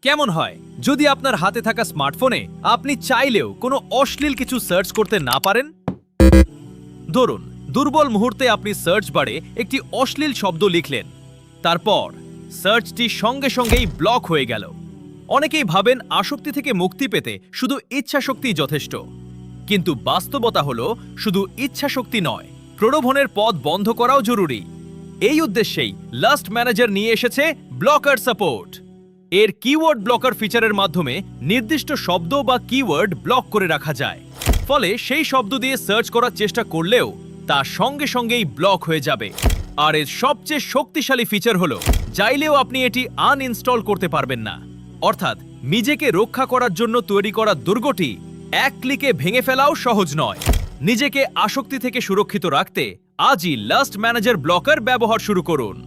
কেমন হয় যদি আপনার হাতে থাকা স্মার্টফোনে আপনি চাইলেও কোনো অশ্লীল কিছু সার্চ করতে না পারেন? ধরুন, দুর্বল মুহূর্তে আপনি সার্চ বারে একটি অশ্লীল শব্দ লিখলেন, তারপর সার্চটি সঙ্গে সঙ্গেই ব্লক হয়ে গেল। অনেকেই ভাবেন আসক্তি থেকে মুক্তি পেতে শুধু ইচ্ছাশক্তি যথেষ্ট, কিন্তু বাস্তবতা হলো শুধু ইচ্ছাশক্তি নয়, প্রলোভনের পথ বন্ধ করাও জরুরি। এই উদ্দেশ্যেই লাস্ট ম্যানেজার নিয়ে এসেছে ব্লকার সাপোর্ট। এর কিওয়ার্ড ব্লকার ফিচারের মাধ্যমে নির্দিষ্ট শব্দ বা কিওয়ার্ড ব্লক করে রাখা যায়, ফলে সেই শব্দ দিয়ে সার্চ করার চেষ্টা করলেও তা সঙ্গে সঙ্গেই ব্লক হয়ে যাবে। আর এর সবচেয়ে শক্তিশালী ফিচার হলো চাইলেও আপনি এটি আনইনস্টল করতে পারবেন না। অর্থাৎ নিজেকে রক্ষা করার জন্য তৈরি করা দুর্গটি এক ক্লিকে ভেঙে ফেলাও সহজ নয়। নিজেকে আসক্তি থেকে সুরক্ষিত রাখতে আজই লাস্ট ম্যানেজার ব্লকার ব্যবহার শুরু করুন।